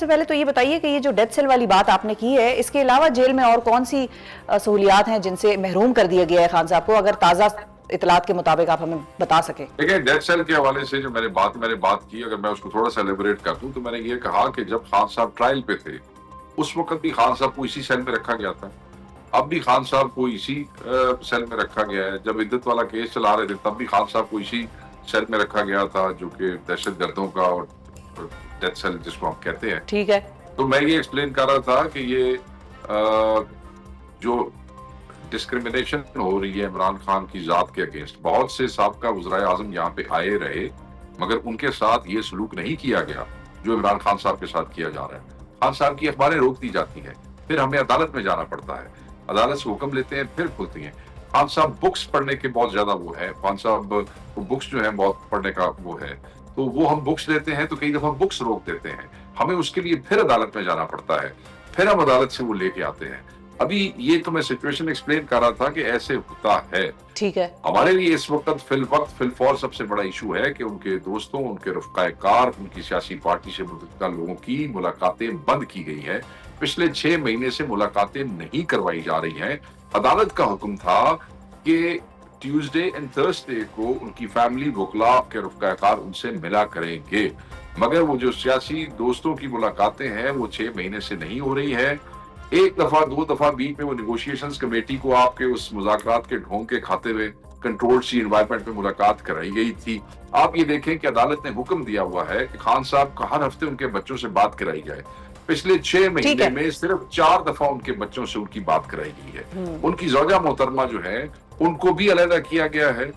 सबसे पहले तो ये बताइए कि ये जो डेथ सेल वाली बात आपने की है, इसके अलावा जेल में और कौन सी सहूलियात हैं जिनसे महरूम कर दिया गया है खान साहब को, अगर ताज़ा इतलात के मुताबिक आप हमें बता सकें। देखिए, डेथ सेल के हवाले से जो मैंने बात की, अगर मैं उसको थोड़ा सा एलिबरेट कर दूं तो मैंने ये कहा कि जब खान साहब ट्रायल पे थे उस वक्त भी खान साहब को इसी सेल में रखा गया था, अब भी खान साहब को इसी सेल में रखा गया है। जब इद्दत वाला केस चला रहे थे तब भी खान साहब को इसी सेल में रखा गया था, जो कि दहशतगर्दों का और डेथ सेल जिसको हम कहते हैं। ठीक है। तो मैं ये एक्सप्लेन कर रहा था कि ये जो डिस्क्रिमिनेशन हो रही है इमरान खान की जात के अगेंस्ट, बहुत से साबका वज़राए आज़म यहाँ पे आए रहे मगर उनके साथ ये सलूक नहीं किया गया जो इमरान खान साहब के साथ किया जा रहा है। खान साहब की अखबारें रोक दी जाती हैं, फिर हमें अदालत में जाना पड़ता है, अदालत से हुक्म लेते हैं, फिर खुलती हैं। खान साहब बुक्स पढ़ने के बहुत ज्यादा वो है, खान साहब को बुक्स जो है बहुत पढ़ने का वो है, तो वो हम बुक्स लेते हैं तो कई दफा बुक्स रोक देते हैं, हमें उसके लिए फिर अदालत में जाना पड़ता है, फिर हम अदालत से वो लेके आते हैं। अभी ये तो मैं सिचुएशन एक्सप्लेन कर रहा था कि ऐसे होता है। ठीक है। हमारे लिए इस वक्त फिलफौर सबसे बड़ा इशू है कि उनके दोस्तों, उनके रफ़क़ाए कार, उनकी सियासी पार्टी से मुतल्लिक़ लोगों की मुलाकातें बंद की गई हैं। पिछले 6 महीने से मुलाकातें नहीं करवाई जा रही हैं। अदालत का हुक्म था कि ट्यूसडे एंड थर्सडे को उनकी फैमिली, वकला के रफ़क़ाए कार उनसे मिला करेंगे, मगर वो जो सियासी दोस्तों की मुलाकातें हैं वो 6 महीने से नहीं हो रही है। एक दफा 2 दफा बीच में वो निगोशिएशंस कमेटी को आपके उस मुज़ाकरात के ढोंग के खाते हुए कंट्रोल्ड सी एनवायरनमेंट में मुलाकात कराई गई थी। आप ये देखें कि अदालत ने हुक्म दिया हुआ है कि खान साहब को हर हफ्ते उनके बच्चों से बात कराई जाए। पिछले 6 महीने में सिर्फ 4 दफा उनके बच्चों से उनकी बात कराई गई है। उनकी ज़ौजा मोहतरमा जो है उनको भी अलहदा किया गया है,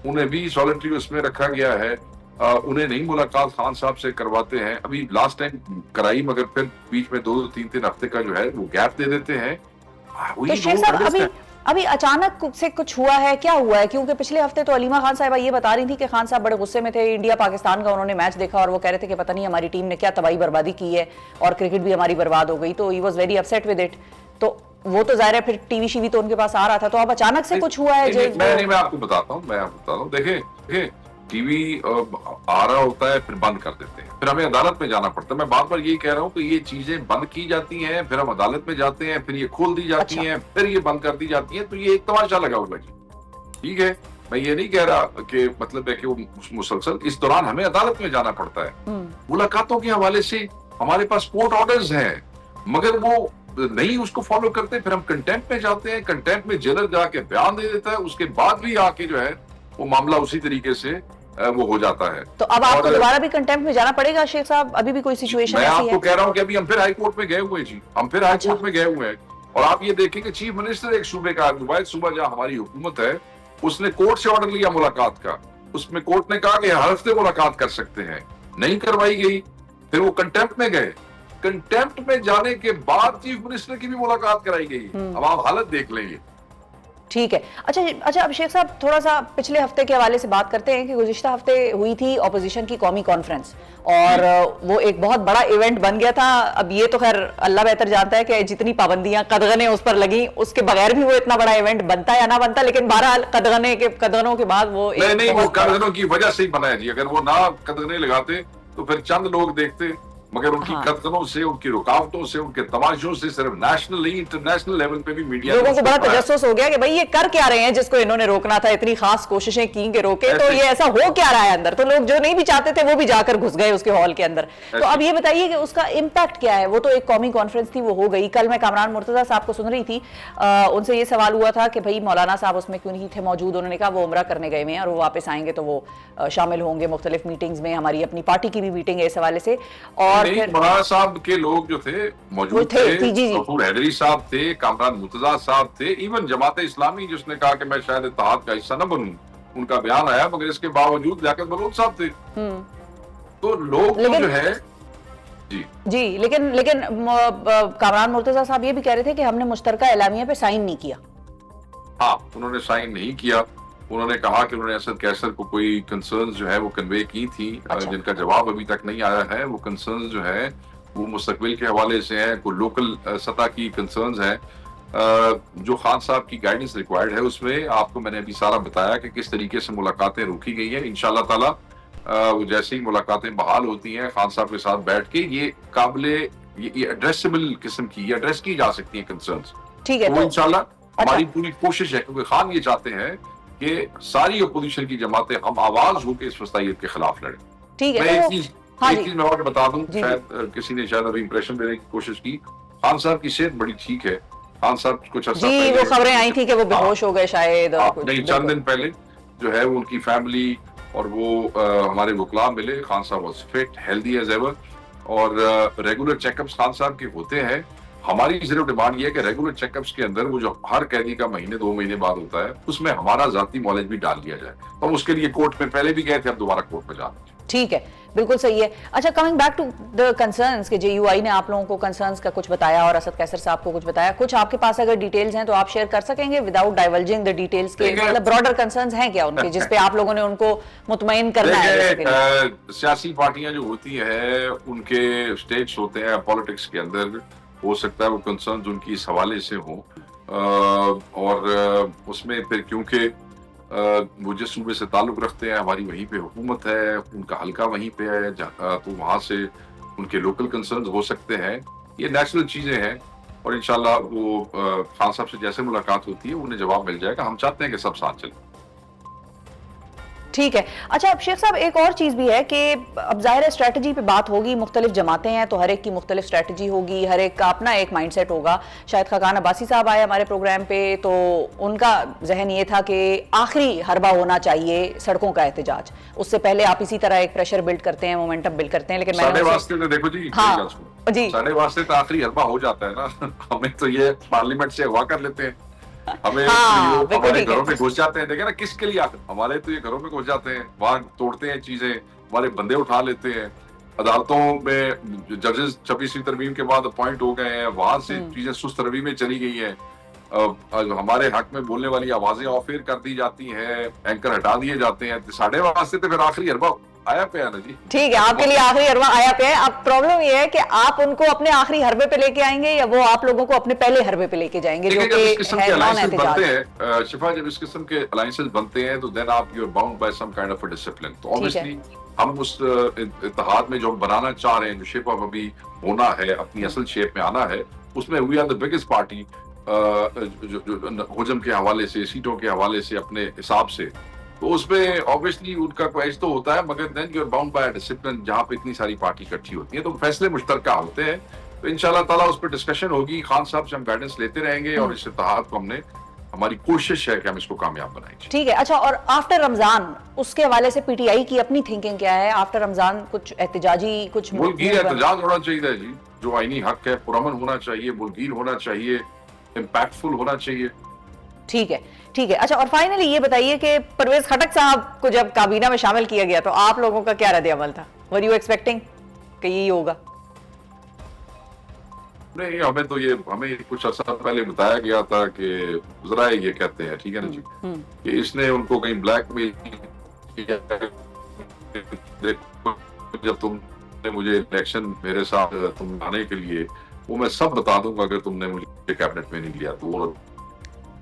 उन्हें भी सॉलिटरी उसमें रखा गया है, उन्हें नहीं मुलाकात खान साहब से करवाते हैं। अभी लास्ट टाइम कराई मगर फिर बीच में 2-3 हफ्ते का जो है वो गैप दे देते हैं। तो शेख साहब अभी अचानक से कुछ हुआ है, क्या हुआ है? क्योंकि पिछले हफ्ते तो अलीमा खान साहिबा ये बता रही थी कि खान साहब बड़े गुस्से में थे, इंडिया पाकिस्तान का उन्होंने मैच देखा और वो कह रहे थे कि पता नहीं हमारी टीम ने क्या तबाही बर्बादी की है और क्रिकेट भी हमारी बर्बाद हो गई, तो he was very upset with it. तो वो तो जाहिर है फिर टीवी शीवी तो उनके पास आ रहा था, तो अब अचानक से कुछ हुआ है? मैं आपको बताता हूँ, देखिए टीवी आ रहा होता है फिर बंद कर देते हैं, फिर हमें अदालत में जाना पड़ता है। मैं बार बार यही कह रहा हूँ कि ये चीजें बंद की जाती हैं, फिर हम अदालत में जाते हैं, फिर ये खोल दी जाती हैं, फिर ये बंद कर दी जाती हैं, तो ये एक तमाशा लगा हुआ जी। ठीक है, मैं ये नहीं कह रहा कि मतलब है कि वो मुसलसल, इस दौरान हमें अदालत में जाना पड़ता है। मुलाकातों के हवाले से हमारे पास कोर्ट ऑर्डर्स हैं मगर वो नहीं उसको फॉलो करते, फिर हम कंटेम्प्ट में जाते हैं, कंटेम्प्ट में जेलर जाके बयान दे देता है, उसके बाद भी आके जो है वो मामला उसी तरीके से वो हो जाता है। तो अब आपको दोबारा भी कंटेम्प्ट में जाना पड़ेगा शेख साहब? अभी भी कोई सिचुएशन ऐसी है? मैं आपको कह रहा हूं कि अभी हम फिर हाई कोर्ट में गए हुए जी, हम फिर हाई कोर्ट में गए हुए हैं। और आप ये देखें कि चीफ मिनिस्टर एक सूबे का आदमी, सुबह जहां हमारी हुकूमत है, उसने कोर्ट से ऑर्डर लिया मुलाकात का, उसमें कोर्ट ने कहा कि हर हफ्ते मुलाकात कर सकते हैं, नहीं करवाई गई, फिर वो कंटेम्प्ट में गए, कंटेम्प्ट में जाने के बाद चीफ मिनिस्टर की भी मुलाकात कराई गई। अब आप हालत देख लेंगे। ठीक है। अच्छा अब शेख साहब थोड़ा सा पिछले हफ्ते के हवाले से बात करते हैं कि गुज़िश्ता हफ्ते हुई थी ऑपोजिशन की कौमी कॉन्फ्रेंस और वो एक बहुत बड़ा इवेंट बन गया था। अब ये तो खैर अल्लाह बेहतर जानता है कि जितनी पाबंदियां कदगने उस पर लगी, उसके बगैर भी वो इतना बड़ा इवेंट बनता या ना बनता, लेकिन बहरहाल कदगनों के बाद वो नहीं वो कदगनों की वजह से ही बना है जी। अगर वो ना कदगने लगाते तो फिर चंद लोग देखते, मगर उनकी कदगनों से, उनकी रुकावटों से, उनके तमाशों से सिर्फ नेशनल नहीं इंटरनेशनल लेवल पे भी मीडिया लोगों को बड़ा तजस्सुस हो गया कि भाई ये कर क्या रहे हैं जिसको इन्होंने रोकना था, इतनी खास कोशिशें की कि रोके, तो ये ऐसा हो क्या रहा है अंदर। तो लोग जो नहीं भी चाहते थे वो भी जाकर घुस गए उसके हॉल के अंदर। तो अब ये बताइए कि उसका इम्पैक्ट क्या है? वो तो एक कौमी कॉन्फ्रेंस थी, वो हो गई। कल मैं कामरान मुर्तजा साहब को सुन रही थी, उनसे ये सवाल हुआ था कि भाई मौलाना साहब उसमें क्यों नहीं थे मौजूद। उन्होंने कहा वो उम्रा करने गए हुए हैं और वो वापस आएंगे तो वो शामिल होंगे मुख्तलिफ मीटिंग्स में, हमारी अपनी पार्टी की भी मीटिंग है इस हवाले से। और फिर के लोग जो थे मौजूद थे, गफूर हैदरी साहब थे, कामरान मुर्तजा साहब थे, इवन जमात इस्लामी जिसने कहा कि मैं शायद इत्तेहाद का हिस्सा न बनूं, उनका बयान आया, मगर इसके बावजूद लियाकत बलोच साहब थे। तो लोग जो है जी लेकिन कामरान मुर्तजा साहब ये भी कह रहे थे कि हमने मुश्तरका एलामिया पे साइन नहीं किया। हाँ, उन्होंने साइन नहीं किया। उन्होंने कहा कि उन्होंने असद कैसर को कोई कंसर्न्स जो है वो कन्वे की थी, जिनका जवाब अभी तक नहीं आया है। वो कंसर्न्स जो है वो मुस्तकबिल के हवाले से है, कोई लोकल सतह की कंसर्न्स है। जो खान साहब की गाइडेंस रिक्वायर्ड है उसमें आपको मैंने अभी सारा बताया कि किस तरीके से मुलाकातें रोकी गई है। इंशाल्लाह ताला वो जैसे ही मुलाकातें बहाल होती हैं खान साहब के साथ बैठ के ये ये एड्रेसेबल किस्म की, ये एड्रेस की जा सकती है कंसर्न्स। ठीक है, तो इंशाल्लाह हमारी पूरी कोशिश है, क्योंकि खान ये चाहते हैं कि सारी अपोजिशन की जमातें हम आवाज होकर इस वस्तायत के खिलाफ लड़ें। ठीक है। मैं तो एक चीज मैं और बता दूं, शायद किसी ने शायद अभी इंप्रेशन देने की कोशिश की, खान साहब की सेहत बड़ी ठीक है। खान साहब कुछ अर्सा जी, वो खबरें आई थी कि वो बेहोश हो गए शायद, और नहीं, चंद दिन पहले जो है वो उनकी फैमिली और वो हमारे वकला मिले। खान साहब was fit, healthy as ever, और रेगुलर चेकअप्स खान साहब के होते हैं। हमारी सिर्फ डिमांड ये है कि रेगुलर चेकअप्स के अंदर वो जो हर कैदी का महीने 2 महीने बाद होता है, उसमें हमारा जाती मॉलेज भी डाल दिया जाए। तो हम उसके लिए कोर्ट में पहले भी गए थे, अब दोबारा कोर्ट में जा रहे हैं। ठीक है, बिल्कुल सही है। अच्छा, coming back to the concerns के जेयूआई ने आप लोगों को कंसर्न्स का कुछ बताया और असद कैसर साहब को कुछ बताया, कुछ आपके पास अगर डिटेल्स हैं तो आप शेयर कर सकेंगे विदाउट डाइवल्जिंग द डिटेल्स के, मतलब ब्रॉडर कंसर्न्स हैं क्या उनके जिस पे आप लोगों ने उनको मुतमईन करना है? सियासी पार्टियां जो होती है उनके स्टेट्स होते हैं पॉलिटिक्स के अंदर, हो सकता है वो कंसर्न्स उनकी इस हवाले से हो, और उसमें फिर क्योंकि वो जिस सूबे से ताल्लुक रखते हैं, हमारी वहीं पे हुकूमत है, उनका हल्का वहीं पे है, तो वहां से उनके लोकल कंसर्न्स हो सकते हैं। ये नेचुरल चीजें हैं, और इंशाल्लाह वो खान साहब से जैसे मुलाकात होती है उन्हें जवाब मिल जाएगा। हम चाहते हैं कि सब साथ चलें। ठीक है। अच्छा, अब शेख साहब एक और चीज भी है कि अब जाहिर है स्ट्रेटजी पे बात होगी, मुख्तलिफ जमातें हैं तो हर एक की मुख्तलिफ स्ट्रेटजी होगी, हर एक का अपना एक माइंडसेट होगा। शायद खाकान अब्बासी साहब आए हमारे प्रोग्राम पे तो उनका जहन ये था कि आखिरी हरबा होना चाहिए सड़कों का एहतजाज, उससे पहले आप इसी तरह एक प्रेशर बिल्ड करते हैं, मोमेंटम बिल्ड करते हैं। लेकिन साढ़े वास्ते तो देखो जी, हाँ जी, साढ़े वास्ते तो आखिरी हरबा हो जाता है ना। हमें तो ये पार्लियामेंट से अगवा कर लेते हैं, हमें हमारे घरों में घुस जाते हैं। देखे ना किसके लिए आते, हमारे तो ये घरों में घुस जाते हैं, वहां तोड़ते हैं चीजें, हमारे बंदे उठा लेते हैं। अदालतों में जजेस 26वीं तरमीम के बाद अपॉइंट हो गए हैं, वहां से चीजें सुस्त रवि में चली गई हैं। हमारे हक में बोलने वाली आवाजें ऑफ एयर कर दी जाती हैं, एंकर हटा दिए जाते हैं। साढ़े वास्ते तो फिर आखिरी हरबा आया पे है ना जी। ठीक है, आपके लिए आखिरी हरबा आया पे है। अब प्रॉब्लम ये है कि आप उनको अपने आखिरी हरबे पे लेके आएंगे या वो आप लोगों को अपने पहले हरबे पे लेके जाएंगे, जो कि है नॉन एहतजाज। शिफा, जब इस किस्म के अलायंसेस बनते हैं तो देन आप you are bound by some kind of a discipline. तो ऑब्वियसली हम उस इत्तेहाद में जो बनाना चाह रहे हैं, जो शेप ऑफ अभी होना है, अपनी असल शेप में आना है, उसमें we are the biggest party, हुजम के हवाले से, सीटों के हवाले से, अपने हिसाब से। तो उसमें ऑब्वियसली उनका क्वेश तो होता है, मगर then you are bound by discipline, जहां पे इतनी सारी पार्टी इकट्ठी होती है तो फैसले मुश्तरका होते हैं। तो इंशाल्लाह ताला उस पर डिस्कशन होगी, खान साहब से हम गाइडेंस लेते रहेंगे, और इस इत्तेहाद को हमारी कोशिश है कि हम इसको कामयाब बनाएंगे। ठीक है। अच्छा, और आफ्टर रमजान उसके हवाले से पीटीआई की अपनी थिंकिंग क्या है? आफ्टर रमजान कुछ एहतजाजी, कुछ मुल्कीर एहतजाज होना चाहिए जी, जो आईनी हक है, पुरअमन होना चाहिए, मुल्कीर होना चाहिए, इम्पैक्टफुल होना चाहिए। ठीक है, ठीक है। अच्छा, और फाइनली ये बताइए कि परवेज खटक साहब को जब काबीना में शामिल किया गया तो आप लोगों का क्या रद्द अमल था? वर यू एक्सपेक्टिंग कि यही होगा? नहीं, हमें कुछ अर्सा पहले बताया गया था कि जरा ये कहते हैं, ठीक है ना जी, कि इसने उनको कहीं ब्लैकमेल किया। जब तुमने मुझे इलेक्शन मेरे साथ तुम आने के लिए, वो मैं सब बता दूंगा अगर तुमने मुझे कैबिनेट में नहीं लिया तो।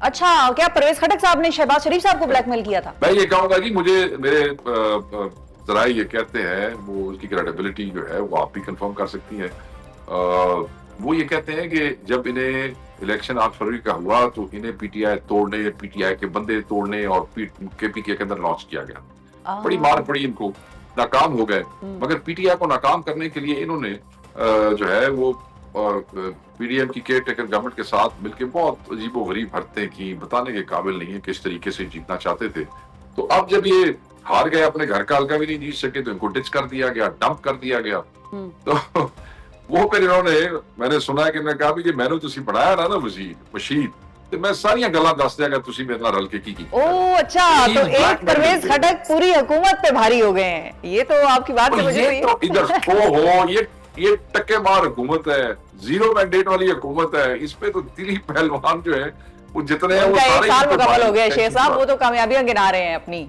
अच्छा, क्या परवेज खटक साहब ने शहबाज शरीफ साहब को ब्लैकमेल किया था? मैं ये कहूंगा कि मेरे जरा ये कहते हैं, वो उसकी क्रेडिबिलिटी जो है वो आप भी कंफर्म कर सकती हैं। वो ये कहते हैं कि जब इन्हें इलेक्शन 8 फरवरी का हुआ तो इन्हें पीटीआई तोड़ने, पीटीआई के बंदे तोड़ने और केपीके के अंदर लॉन्च किया गया। बड़ी मार पड़ी इनको, नाकाम हो गए। मगर पीटीआई को नाकाम करने के लिए इन्होंने जो है वो पीडीएम की केयर टेकर गवर्नमेंट के साथ मिलकर बहुत अजीबो गरीब हरकतें की, बताने के काबिल नहीं है किस तरीके से जीतना चाहते थे। तो अब जब ये हार गए, अपने घर का हल्का भी नहीं जीत सके, तो इनको डिच कर दिया गया, डंप कर दिया गया। तो वो फिर इन्होंने, मैंने सुना कि मैं कहा भी कि मैंने तुसी बनाया ना मशीद, तो मैं सारियां गल्लां दस दिया तुसी मेरे नाल रल के की। ओह अच्छा, तो एक परवेज खटक पूरी हुकूमत पे भारी हो गए हैं। ये तो आपकी बात से मुझे तो इधर ये टक्के मार हुकूमत है, 0 मैंडेट वाली हुकूमत है। इस पे तो दिली पहलवान जो है वो जितने हैं वो सारे साल मुकम्मल हो गए शेख साहब, वो तो कामयाबियां गिना रहे हैं अपनी।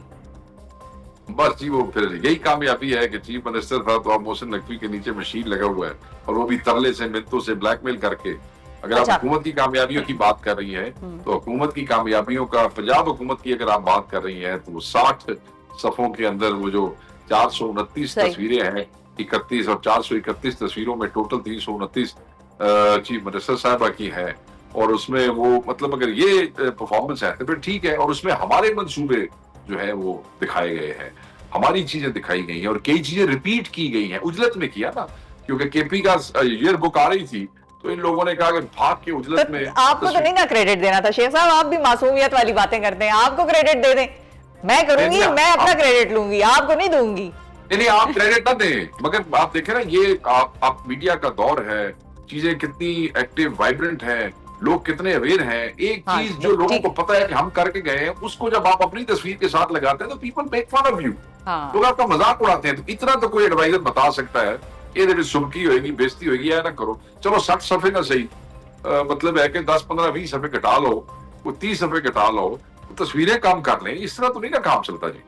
बस जी, वो फिर यही कामयाबी है कि चीफ मिनिस्टर था तो अब मोहसिन नकवी के नीचे मशीन लगा हुआ है, और वो भी तरले से, मिन्नतों से, ब्लैकमेल करके। अगर आप हुकूमत की कामयाबियों की बात कर रही हैं तो हुकूमत की कामयाबियों का, पंजाब हुकूमत की अगर आप बात कर रही हैं तो 60 सफों के अंदर वो जो 429 सही। तस्वीरें हैं, 31 और 431 तस्वीरों में टोटल 329 चीफ मिनिस्टर साहबा की है। और उसमें वो मतलब अगर ये परफॉर्मेंस है तो फिर ठीक है। और उसमें हमारे मंसूबे जो है वो दिखाए गए हैं, हमारी चीजें दिखाई गई हैं और कई चीजें रिपीट की गई हैं। उजलत में किया ना, क्योंकि केपी का ईयर बुक आ रही थी तो इन लोगों ने कहा कि भाग के उजलत में तो आपको तो नहीं ना क्रेडिट देना था शेख साहब, आप भी मासूमियत वाली बातें करते हैं, आपको क्रेडिट दे दें। मैं करूंगी, नहीं, मैं अपना आप- क्रेडिट लूंगी, आपको नहीं दूंगी। नहीं, आप क्रेडिट ना दें, मगर आप देखें ना, ये आप मीडिया का दौर है, चीजें कितनी एक्टिव वाइब्रेंट हैं, लोग कितने अवेयर हैं। एक हाँ, चीज जो लोगों ठीक को पता है कि हम करके गए हैं, उसको जब आप अपनी तस्वीर के साथ लगाते हैं तो people make fun of you, हाँ। लोग आपका मजाक उड़ाते हैं। तो इतना तो कोई एडवाइजर बता सकता है, ये सुबकी होगी, बेइज्जती होगी, या ना करो। चलो 60 सफे का सही, मतलब है कि 10 15 20 सफे कटा लो, वो 30 सफे कटा लो, तस्वीरें काम कर लें। इस तरह तो नहीं ना काम चलता जी।